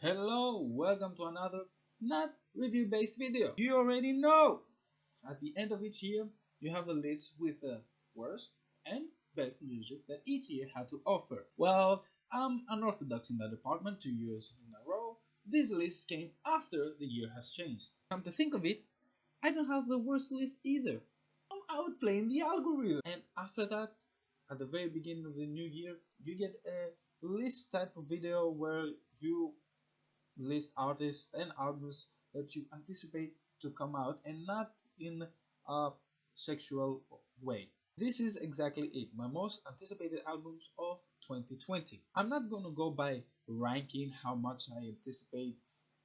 Hello, welcome to another not review based video. You already know! At the end of each year, you have a list with the worst and best music that each year had to offer. Well, I'm unorthodox in that department 2 years in a row. This list came after the year has changed. Come to think of it, I don't have the worst list either. I'm outplaying the algorithm. And after that, at the very beginning of the new year, you get a list type of video where you list artists and albums that you anticipate to come out and not in a sexual way. This is exactly it, my most anticipated albums of 2020. I'm not gonna go by ranking how much I anticipate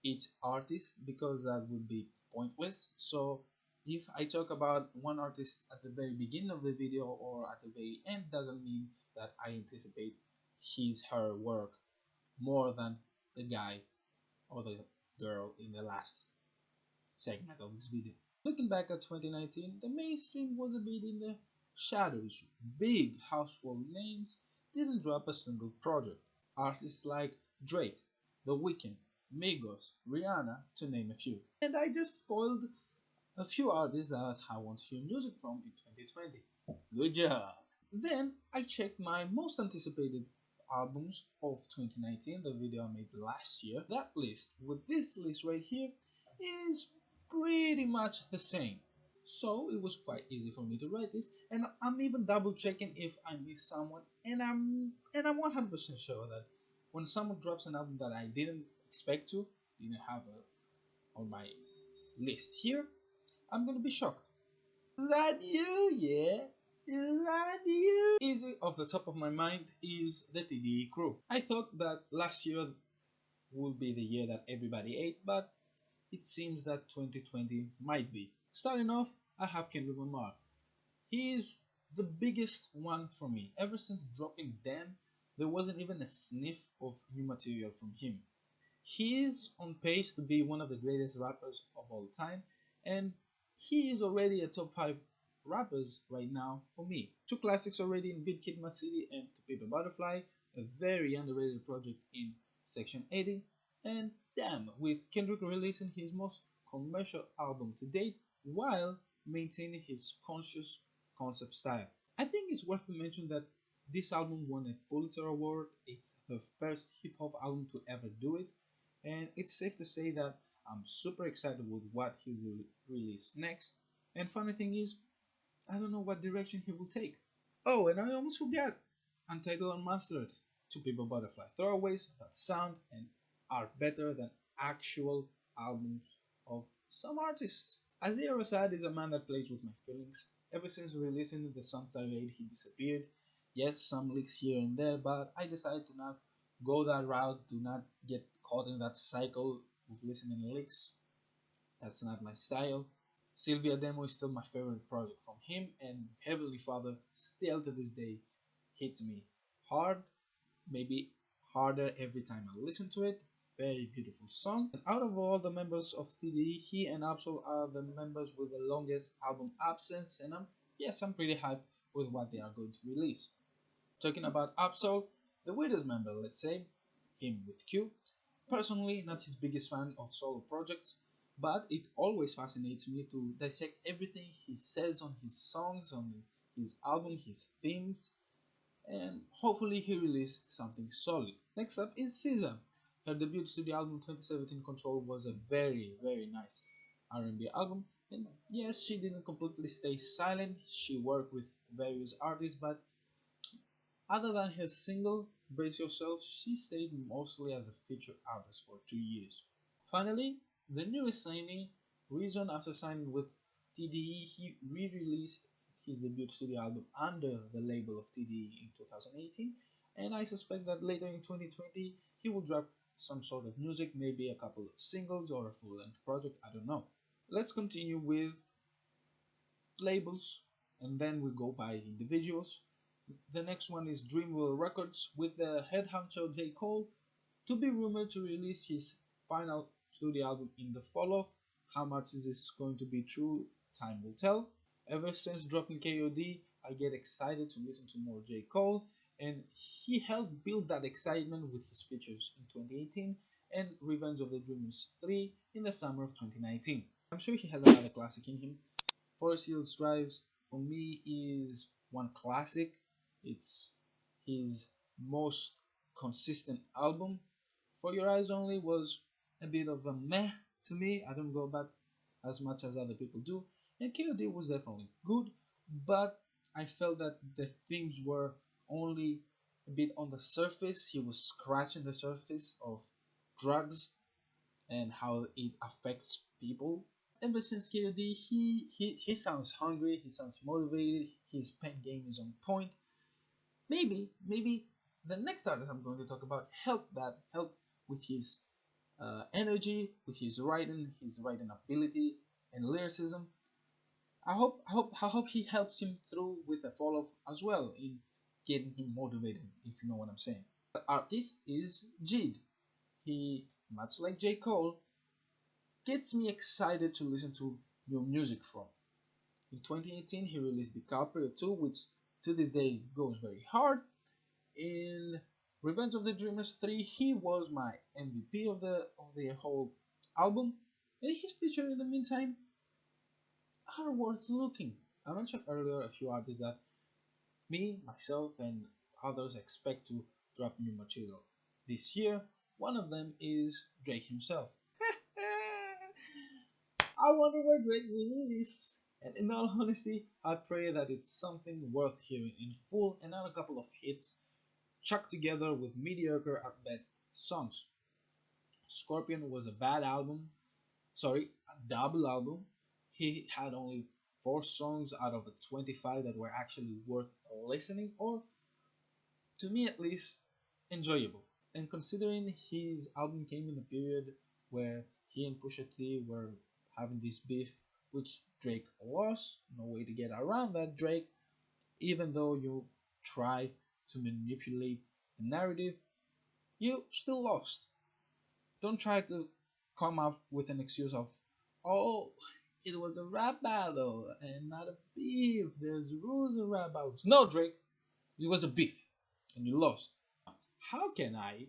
each artist because that would be pointless. So if I talk about one artist at the very beginning of the video or at the very end doesn't mean that I anticipate her work more than the guy or the girl in the last segment of this video. Looking back at 2019, the mainstream was a bit in the shadows. Big household names didn't drop a single project. Artists like Drake, The Weeknd, Migos, Rihanna, to name a few. And I just spoiled a few artists that I want to hear music from in 2020. Good job! Then I checked my most anticipated albums of 2019, the video I made last year. That list with this list right here is pretty much the same. So it was quite easy for me to write this, and I'm even double checking if I missed someone, and I'm 100% sure that when someone drops an album that I didn't expect to, didn't have on my list here, I'm gonna be shocked. Is that you? Yeah. Is that you? Easy off the top of my mind is the TDE crew. I thought that last year would be the year that everybody ate, but it seems that 2020 might be. Starting off, I have Kendrick Lamar. He is the biggest one for me. Ever since dropping Damn, there wasn't even a sniff of new material from him. He is on pace to be one of the greatest rappers of all time, and he is already a top 5 rappers right now for me. Two classics already in Good Kid, Mad City and To Pimp a Butterfly, a very underrated project in Section 80, and Damn, with Kendrick releasing his most commercial album to date while maintaining his conscious concept style. I think it's worth to mention that this album won a Pulitzer Award. It's the first hip hop album to ever do it, and it's safe to say that I'm super excited with what he will release next. And funny thing is, I don't know what direction he will take. Oh, and I almost forgot. Untitled Unmastered, To Pimp a Butterfly. Throwaways that sound and are better than actual albums of some artists. Azir Rasad is a man that plays with my feelings. Ever since releasing the Sunstar Raid, he disappeared. Yes, some leaks here and there, but I decided to not go that route, do not get caught in that cycle of listening to leaks. That's not my style. Sylvia Demo is still my favorite project from him, and Heavenly Father still to this day hits me hard, maybe harder every time I listen to it. Very beautiful song. And out of all the members of TDE, he and Absol are the members with the longest album absence, and I'm pretty hyped with what they are going to release. Talking about Absol, the weirdest member, let's say, him with Q. Personally, not his biggest fan of solo projects, but it always fascinates me to dissect everything he says on his songs, on his album, his themes, and hopefully he releases something solid. Next up is SZA. Her debut studio album 2017 Control was a very nice R&B album, and yes, she didn't completely stay silent. She worked with various artists, but other than her single Brace Yourself, she stayed mostly as a featured artist for 2 years. Finally, the newest signee, Reason, after signing with TDE, he re-released his debut studio album under the label of TDE in 2018, and I suspect that later in 2020 he will drop some sort of music, maybe a couple of singles or a full-length project, I don't know. Let's continue with labels, and then we go by individuals. The next one is Dreamville Records with the head honcho J. Cole to be rumored to release his final studio album in the fall of. How much is this going to be true? Time will tell. Ever since dropping KOD, I get excited to listen to more J. Cole, and he helped build that excitement with his features in 2018, and Revenge of the Dreamers 3 in the summer of 2019. I'm sure he has another classic in him. Forest Hills Drives for me is one classic. It's his most consistent album. For Your Eyes Only was a bit of a meh to me. I don't go back as much as other people do. And KOD was definitely good, but I felt that the themes were only a bit on the surface. He was scratching the surface of drugs and how it affects people. Ever since KOD, he sounds hungry, he sounds motivated, his pen game is on point. Maybe the next artist I'm going to talk about help with his energy, with his writing ability and lyricism. I hope he helps him through with the follow as well in getting him motivated, if you know what I'm saying. The artist is JID. He, much like J. Cole, gets me excited to listen to new music from. In 2018, he released DiCaprio 2, which to this day goes very hard. In Revenge of the Dreamers 3, he was my MVP of the whole album, and his features in the meantime are worth looking. I mentioned earlier a few artists that me, myself, and others expect to drop new material this year. One of them is Drake himself. I wonder where Drake will release. And in all honesty, I pray that it's something worth hearing in full and not a couple of hits chucked together with mediocre at best songs. Scorpion was a bad album, sorry, a double album. He had only 4 songs out of the 25 that were actually worth listening, or to me at least, enjoyable. And considering his album came in a period where he and Pusha T were having this beef, which Drake lost, no way to get around that, Drake, even though you try to manipulate the narrative, you still lost. Don't try to come up with an excuse of, oh, it was a rap battle and not a beef. There's rules in rap battles. No, Drake, it was a beef and you lost. How can I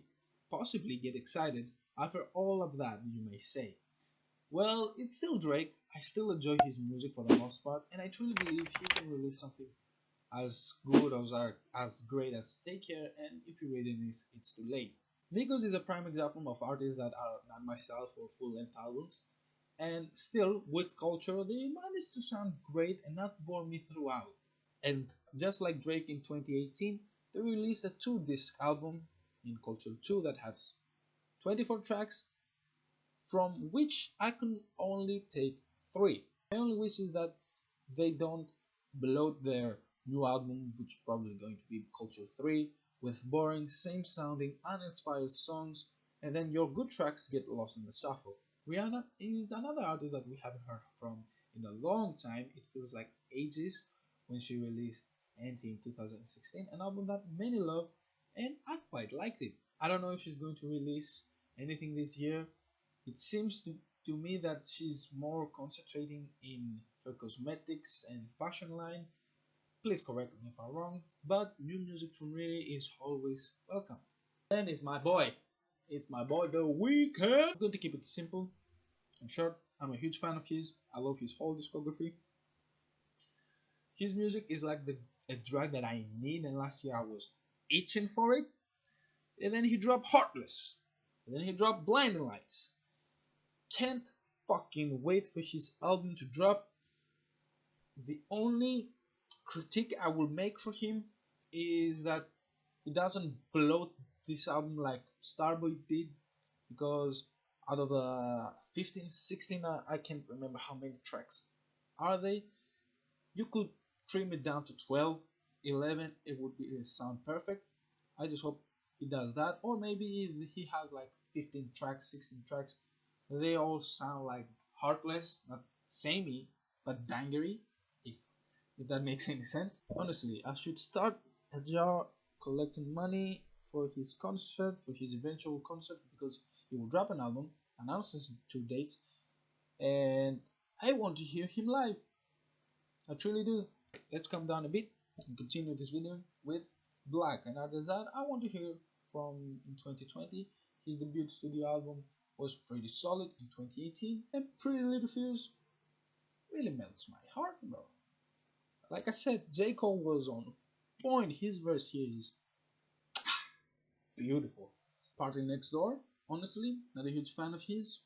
possibly get excited after all of that, you may say? Well, it's still Drake. I still enjoy his music for the most part, and I truly believe he can release something as good as great as Take Care, and if you read it, it's too late. Migos is a prime example of artists that are not myself for full-length albums, and still, with culture, they manage to sound great and not bore me throughout. And just like Drake in 2018, they released a 2 disc album in Culture 2 that has 24 tracks, from which I can only take 3. My only wish is that they don't bloat their new album, which is probably going to be Culture 3, with boring, same sounding, uninspired songs, and then your good tracks get lost in the shuffle. Rihanna is another artist that we haven't heard from in a long time. It feels like ages when she released Anti in 2016, an album that many loved, and I quite liked it. I don't know if she's going to release anything this year. It seems to me that she's more concentrating in her cosmetics and fashion line. Please correct me if I'm wrong, but new music from Riri is always welcome. Then is my boy. It's my boy The Weeknd. I'm going to keep it simple and short. I'm a huge fan of his. I love his whole discography. His music is like a drug that I need, and last year I was itching for it. And then he dropped Heartless. And then he dropped Blinding Lights. Can't fucking wait for his album to drop. The only critique I will make for him is that he doesn't bloat this album like Starboy did, because out of the 15, 16, I can't remember how many tracks are they. You could trim it down to 12, 11, it would be sound perfect. I just hope he does that, or maybe if he has like 15 tracks, 16 tracks, they all sound like Heartless, not samey, but dangery, if if that makes any sense. Honestly, I should start a jar collecting money for his concert, for his eventual concert, because he will drop an album, announces 2 dates, and I want to hear him live. I truly do. Let's calm down a bit and continue this video with Black, and after that I want to hear from in 2020 his debut studio album was pretty solid in 2018, and Pretty Little Fears really melts my heart, bro. Like I said, J. Cole was on point. His verse here is beautiful. Party Next Door, honestly, not a huge fan of his,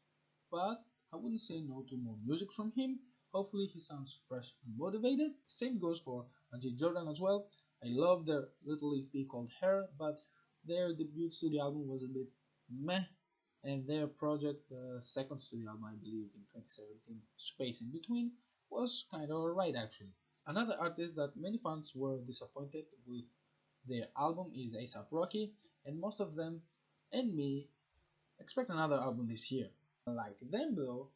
but I wouldn't say no to more music from him. Hopefully he sounds fresh and motivated. Same goes for Ajay Jordan as well. I love their little EP called Hair, but their debut studio album was a bit meh, and their project, the second studio album I believe in 2017, Space in Between, was kind of alright actually. Another artist that many fans were disappointed with their album is ASAP Rocky, and most of them and me expect another album this year. Like them though,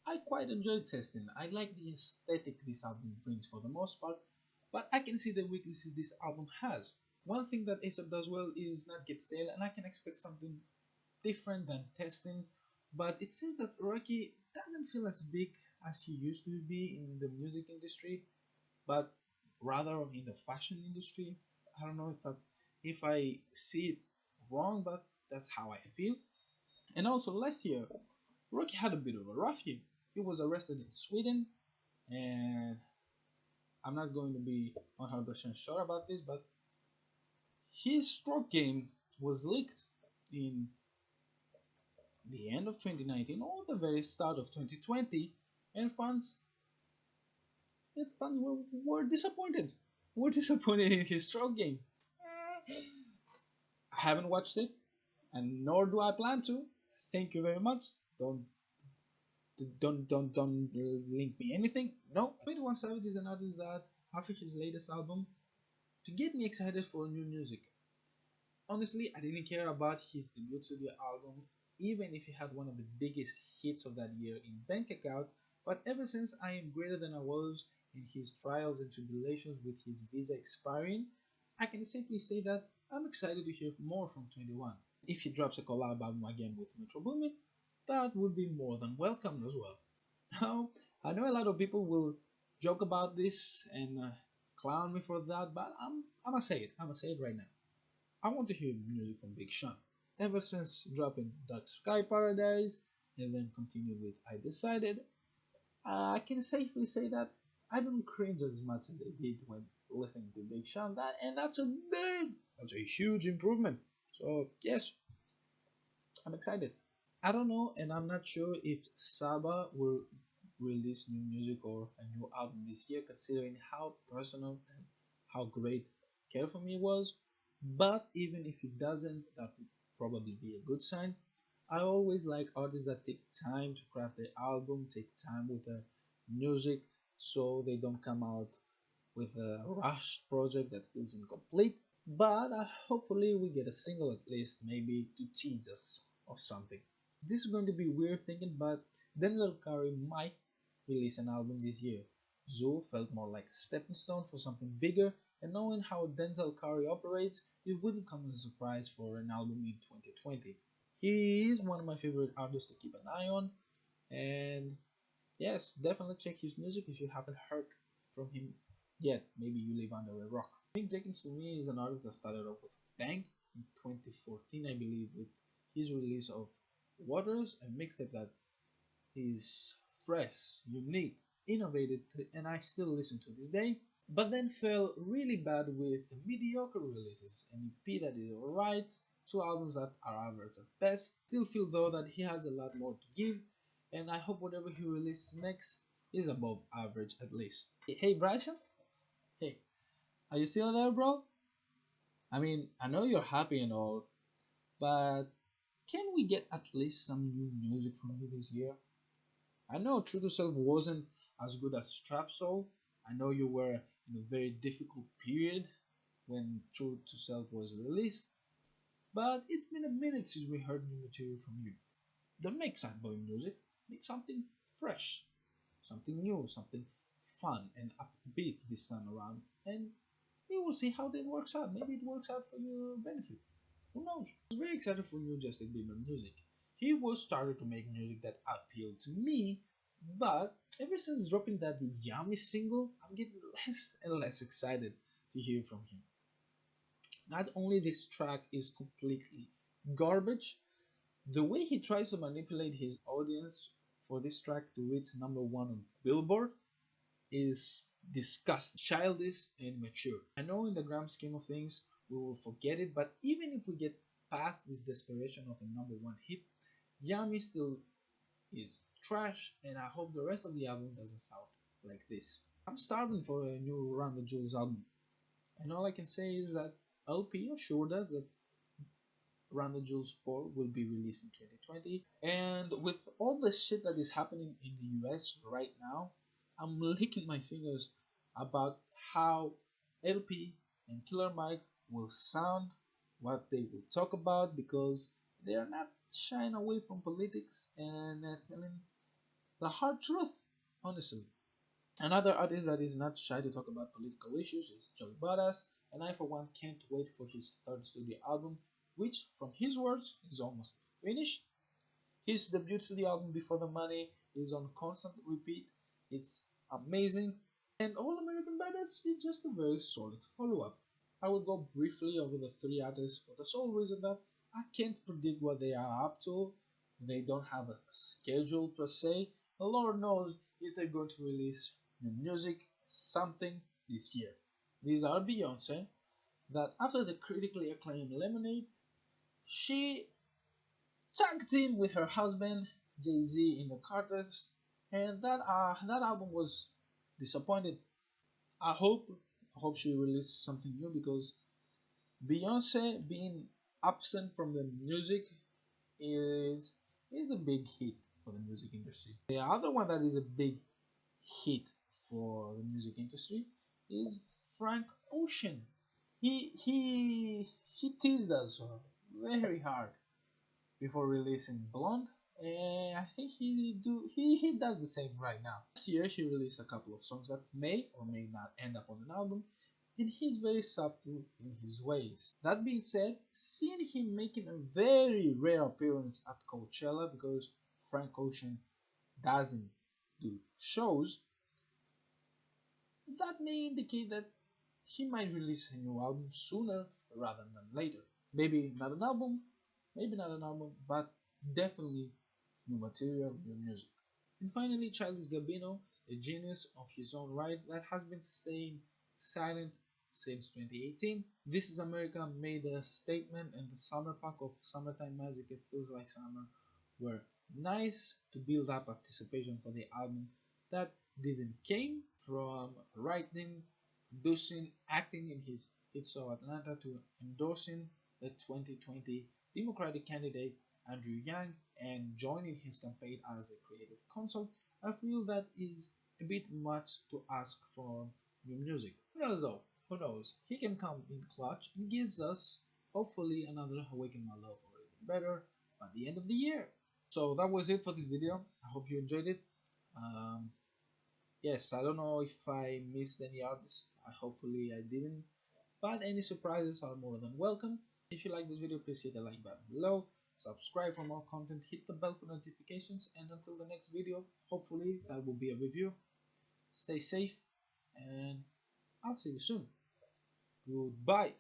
I quite enjoy testing. I like the aesthetic this album brings for the most part, but I can see the weaknesses this album has. One thing that ASAP does well is not get stale, and I can expect something different than testing, but it seems that Rocky doesn't feel as big as he used to be in the music industry, but rather in the fashion industry. I don't know if I see it wrong, but that's how I feel. And also last year, Rocky had a bit of a rough year. He was arrested in Sweden, and I'm not going to be 100% sure about this, but his stroke game was leaked in the end of 2019 or the very start of 2020, and fans were disappointed. Were disappointed in his stroke game. I haven't watched it, and nor do I plan to. Thank you very much. Don't link me anything. No, 21 Savage is an artist that after his latest album to get me excited for new music. Honestly, I didn't care about his debut studio album, even if he had one of the biggest hits of that year in Bank Account. But ever since I Am Greater Than I Was in his trials and tribulations with his visa expiring, I can safely say that I'm excited to hear more from 21. If he drops a collab album again with Metro Boomin, that would be more than welcome as well. Now, I know a lot of people will joke about this and clown me for that, but I'm gonna say it. I'm gonna say it right now. I want to hear music from Big Sean. Ever since dropping Dark Sky Paradise and then continued with I Decided, I can safely say that I don't cringe as much as I did when listening to Big Sean. That's a huge improvement. So yes, I'm excited. I don't know, and I'm not sure if Saba will release new music or a new album this year, considering how personal and how great Care for Me was. But even if it doesn't, that would probably be a good sign. I always like artists that take time to craft their album, take time with their music, so they don't come out with a rushed project that feels incomplete. But hopefully we get a single at least, maybe to tease us or something. This is going to be weird thinking, but Denzel Curry might release an album this year. Zoo felt more like a stepping stone for something bigger, and knowing how Denzel Curry operates, it wouldn't come as a surprise for an album in 2020. He is one of my favorite artists to keep an eye on, and yes, definitely check his music if you haven't heard from him yet. Maybe you live under a rock. Mick Jenkins to me is an artist that started off with Bang in 2014, I believe, with his release of Waters, a mixtape that is fresh, unique, innovative, and I still listen to this day. But then fell really bad with mediocre releases, an EP that is alright, two albums that are average at best. Still feel though that he has a lot more to give, and I hope whatever he releases next is above average at least. Hey Bryson, hey, are you still there, bro? I mean, I know you're happy and all, but can we get at least some new music from you this year? I know True to Self wasn't as good as Trap Soul. I know you were in a very difficult period when True to Self was released, but it's been a minute since we heard new material from you. Don't make sad boy music, make something fresh, something new, something fun and upbeat this time around, and we will see how that works out. Maybe it works out for your benefit. Who knows? I was very excited for new Justin Bieber music. He was started to make music that appealed to me, but ever since dropping that Yummy single, I'm getting less and less excited to hear from him. Not only this track is completely garbage. The way he tries to manipulate his audience for this track to reach #1 on Billboard is disgusting, childish, and mature. I know in the grand scheme of things we will forget it, but even if we get past this desperation of a #1 hit, Yummy still is trash, and I hope the rest of the album doesn't sound like this. I'm starving for a new Run the Jewels album, and all I can say is that LP assured us that Run the Jewels 4 will be released in 2020, and with all the shit that is happening in the US right now, I'm licking my fingers about how LP and Killer Mike will sound, what they will talk about, because they are not shying away from politics and telling the hard truth, honestly. Another artist that is not shy to talk about political issues is Joey Badass, and I for one can't wait for his third studio album, which, from his words, is almost finished. His debut studio album, Before the Money, is on constant repeat. It's amazing, and All American Badass is just a very solid follow-up. I will go briefly over the three artists for the sole reason that I can't predict what they are up to. They don't have a schedule per se. Lord knows if they're going to release new music, something this year. These are Beyonce, that after the critically acclaimed Lemonade, she tag teamed with her husband Jay-Z in the Carters, and that album was disappointed. I hope I hope she releases something new because Beyonce being absent from the music is is a big hit for the music industry. The other one that is a big hit for the music industry is Frank Ocean. He teased us very hard before releasing Blonde, and I think he does the same right now. Last year he released a couple of songs that may or may not end up on an album, and he's very subtle in his ways. That being said, seeing him making a very rare appearance at Coachella because Frank Ocean doesn't do shows, that may indicate that he might release a new album sooner rather than later. Maybe not an album, maybe not an album, but definitely new material, new music. And finally, Childish Gambino, a genius of his own right that has been staying silent since 2018. This is America made a statement, and the summer pack of Summertime Magic, It Feels Like Summer, were nice to build up anticipation for the album that didn't came from writing, producing, acting in his hits of Atlanta to endorsing the 2020 Democratic candidate Andrew Yang and joining his campaign as a creative consult. I feel that is a bit much to ask for new music. Who knows though? Who knows? He can come in clutch and gives us hopefully another Awaken My Love or even better by the end of the year. So that was it for this video. I hope you enjoyed it. Um, yes, I don't know if I missed any artists. Hopefully I didn't. But any surprises are more than welcome. If you like this video, please hit the like button below. Subscribe for more content, hit the bell for notifications, and until the next video, hopefully that will be a review. Stay safe, and I'll see you soon. Goodbye.